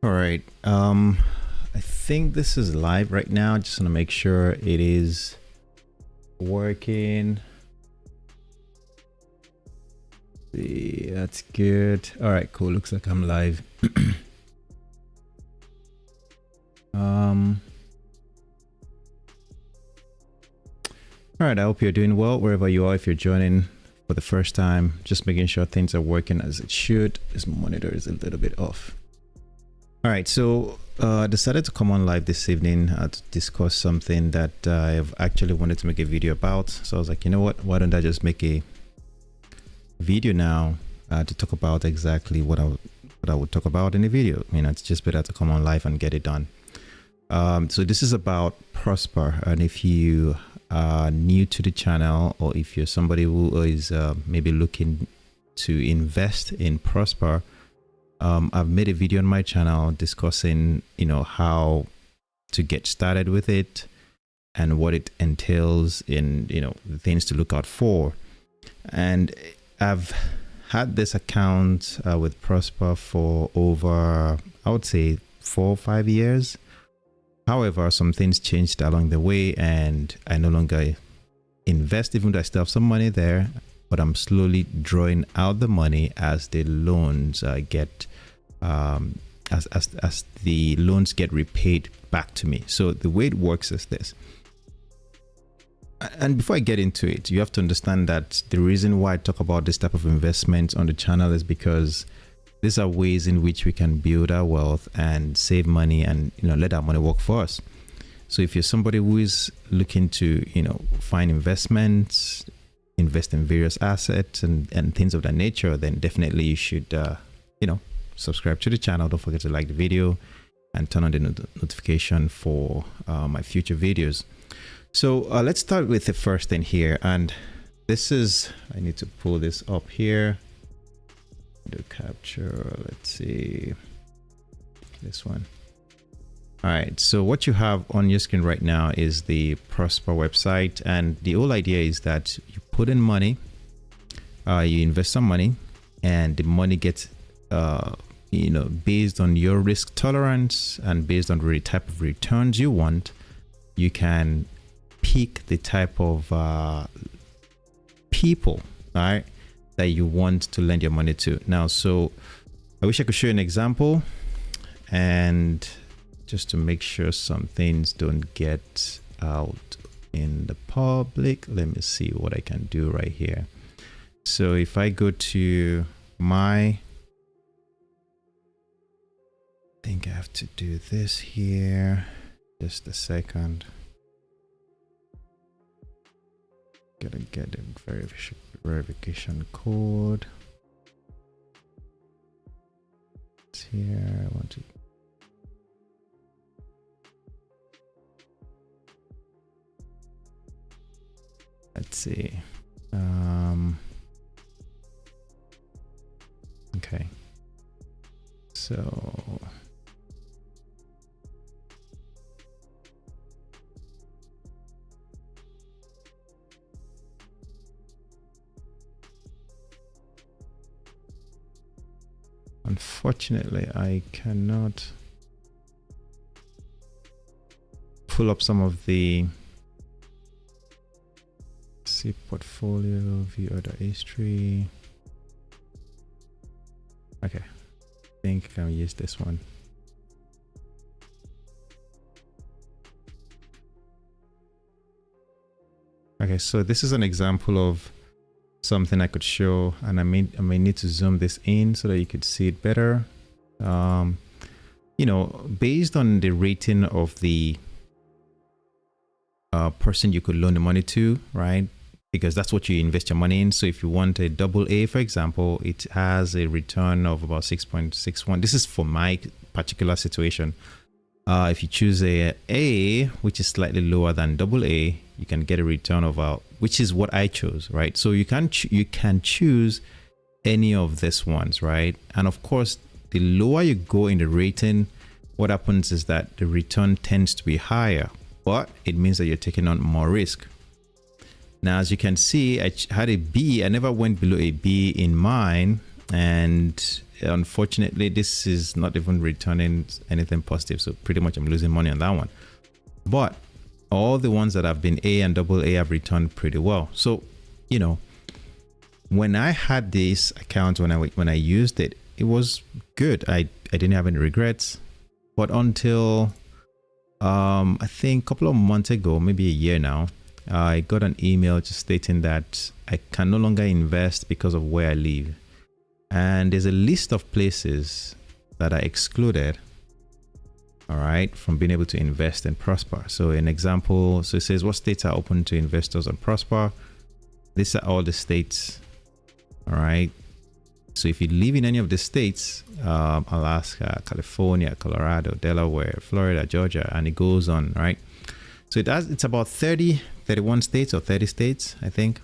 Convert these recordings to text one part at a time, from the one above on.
All right. I think this is live right now. Just want to make sure it is working. See, that's good. All right, cool. Looks like I'm live. All right. I hope you're doing well wherever you are. If you're joining for the first time, just making sure things are working as it should. This monitor is a little bit off. All right, so I decided to come on live this evening to discuss something that I've actually wanted to make a video about. So I was like, you know what, why don't I just make a video now to talk about exactly what I would talk about in a video. You know, it's just better to come on live and get it done. So this is about Prosper, and if you are new to the channel, or if you're somebody who is maybe looking to invest in Prosper, I've made a video on my channel discussing, you know, how to get started with it and what it entails in, you know, the things to look out for. And I've had this account with Prosper for over, I would say, 4 or 5 years. However, some things changed along the way, and I no longer invest, even though I still have some money there. But I'm slowly drawing out the money as the loans get as the loans get repaid back to me. So the way it works is this. And before I get into it, you have to understand that the reason why I talk about this type of investment on the channel is because these are ways in which we can build our wealth and save money and, you know, let our money work for us. So if you're somebody who is looking to, you know, find investments, invest in various assets and things of that nature, then definitely you should, you know, subscribe to the channel. Don't forget to like the video and turn on the notification for my future videos. So let's start with the first thing here. And this is, I need to pull this up here. Do capture, let's see, this one. All right, so what you have on your screen right now is the Prosper website, and the whole idea is that you put in money, you invest some money, and the money gets, you know, based on your risk tolerance and based on the type of returns you want, you can pick the type of people, all right, that you want to lend your money to. Now, so I wish I could show you an example, and just to make sure some things don't get out in the public, let me see what I can do right here. So if I go to I think I have to do this here. Just a second. Gotta get a verification code. It's here. I want to. Let's see. Okay. So unfortunately, I cannot pull up some of the portfolio, view order history. Okay, I think I can use this one. Okay, so this is an example of something I could show, and I may need to zoom this in so that you could see it better. You know, based on the rating of the person you could loan the money to, right? Because that's what you invest your money in. So if you want a AA, for example, it has a return of about 6.61. This is for my particular situation. If you choose a which is slightly lower than AA, you can get a return of which is what I chose, right? So you can choose any of these ones, right? And of course, the lower you go in the rating, what happens is that the return tends to be higher, but it means that you're taking on more risk. Now, as you can see, I had a B. I never went below a B in mine, and unfortunately, this is not even returning anything positive. So pretty much I'm losing money on that one. But all the ones that have been A and double A have returned pretty well. So, you know, when I had this account, when I used it, it was good. I didn't have any regrets. But until I think a couple of months ago, maybe a year now, I got an email just stating that I can no longer invest because of where I live. And there's a list of places that are excluded, all right, from being able to invest and prosper. So an example, so it says what states are open to investors and prosper. These are all the states, all right. So if you live in any of the states, Alaska, California, Colorado, Delaware, Florida, Georgia, and it goes on, right? So it's about 31 states or 30 states, I think.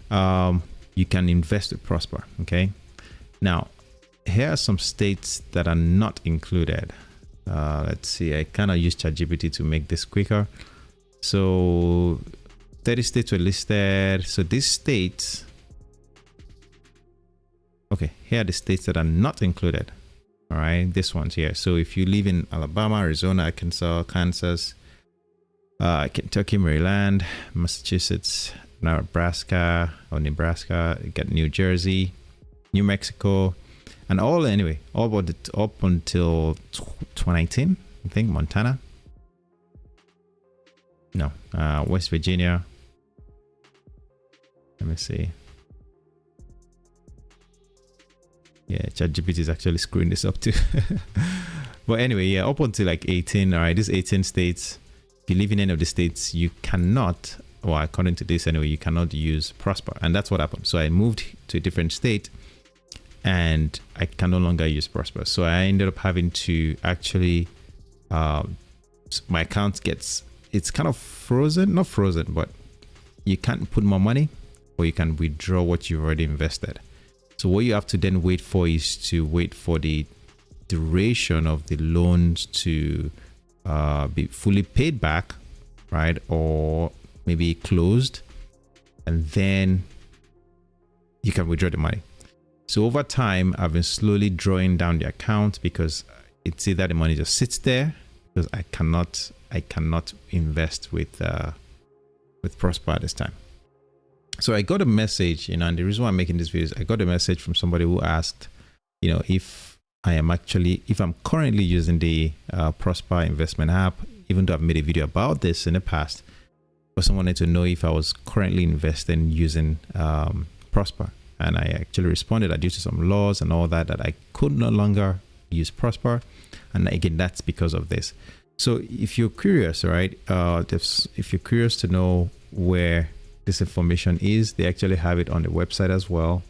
You can invest to prosper, okay? Now, here are some states that are not included. Let's see, I kind of use ChatGPT to make this quicker. So 30 states were listed. So these states, okay, here are the states that are not included. All right, this one's here. So if you live in Alabama, Arizona, Arkansas, Kansas, Kentucky, Maryland, Massachusetts, Nebraska, you got New Jersey, New Mexico, and all about up until 2019, I think, Montana. No, West Virginia. Let me see. Yeah, ChatGPT is actually screwing this up too. But anyway, yeah, up until like 18. All right, these 18 states. If you live in any of the states, you cannot, or according to this anyway, you cannot use Prosper. And that's what happened. So I moved to a different state and I can no longer use Prosper. So I ended up having to actually, my account it's kind of frozen, not frozen, but you can't put more money or you can withdraw what you've already invested. So what you have to then wait for is to wait for the duration of the loans to be fully paid back, right? Or maybe closed, and then you can withdraw the money. So over time, I've been slowly drawing down the account because it's either the money just sits there because I cannot invest with Prosper at this time. So I got a message, and the reason why I'm making this video is I got a message from somebody who asked, if I'm currently using the Prosper investment app, even though I've made a video about this in the past, but someone wanted to know if I was currently investing using Prosper. And I actually responded that due to some laws and all that I could no longer use Prosper. And again, that's because of this. So if you're curious, right, if you're curious to know where this information is, they actually have it on the website as well.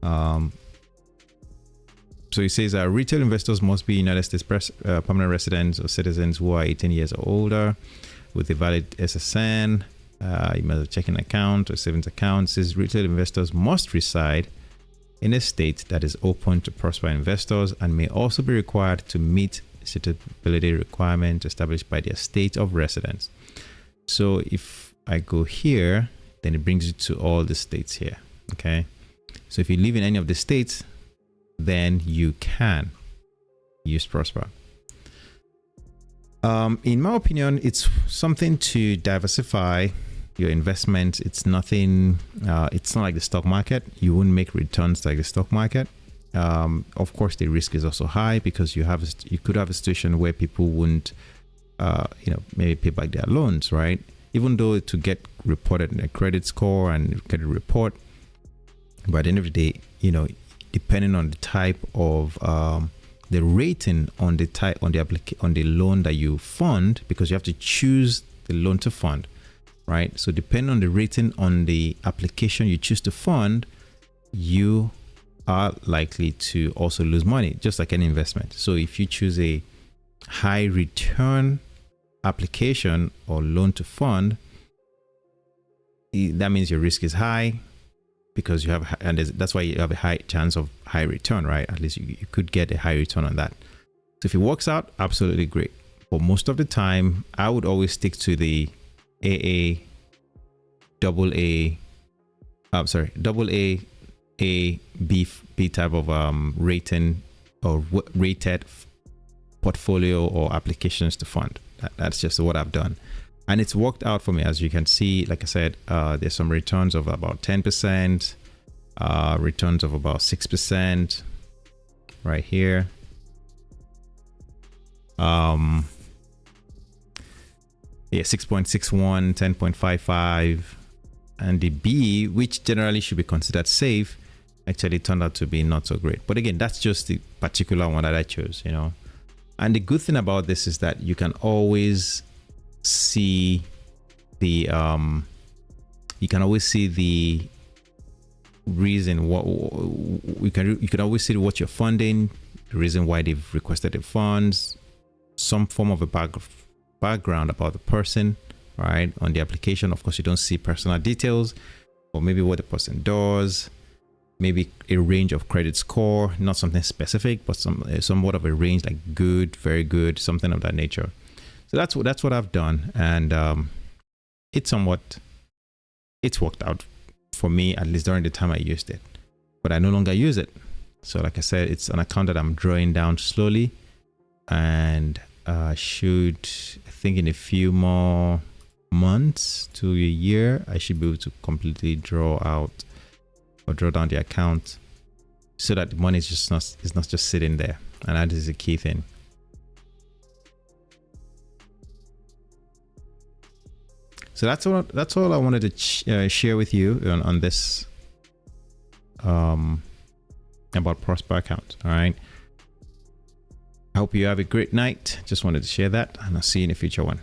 So it says retail investors must be United States permanent residents or citizens who are 18 years or older with a valid SSN. You must have a checking account or savings account. It says retail investors must reside in a state that is open to Prosper investors and may also be required to meet suitability requirements established by their state of residence. So if I go here, then it brings you to all the states here. Okay. So if you live in any of the states, then you can use Prosper. In my opinion, it's something to diversify your investment. It's nothing, it's not like the stock market. You wouldn't make returns like the stock market. Of course, the risk is also high because you could have a situation where people wouldn't, maybe pay back their loans, right? Even though to get reported in a credit score and credit report, by the end of the day, depending on the type of the rating on the loan that you fund, because you have to choose the loan to fund, right? So depending on the rating on the application you choose to fund, you are likely to also lose money, just like any investment. So if you choose a high return application or loan to fund, that means your risk is high because you have, and that's why you have a high chance of high return, right? At least you could get a high return on that. So if it works out, absolutely great. But most of the time, I would always stick to the AA, AA, A, B B type of rating or rated portfolio or applications to fund. That's just what I've done, and it's worked out for me. As you can see, like I said, there's some returns of about 10%, returns of about 6% right here. Yeah, 6.61, 10.55, and the B, which generally should be considered safe, actually turned out to be not so great. But again, that's just the particular one that I chose, you know. And the good thing about this is that you can always see the reason what you can always see what you're funding, the reason why they've requested the funds, some form of a background about the person, right? On the application, of course, you don't see personal details, or maybe what the person does, maybe a range of credit score, not something specific, but somewhat of a range, like good, very good, something of that nature. So that's what I've done, and it's worked out for me, at least during the time I used it. But I no longer use it. So like I said, it's an account that I'm drawing down slowly, and should, I think in a few more months to a year, I should be able to completely draw out or draw down the account, so that the money is not just sitting there. And that is a key thing. So that's all I wanted to share with you on this about Prosper account. All right, I hope you have a great night. Just wanted to share that, and I'll see you in a future one.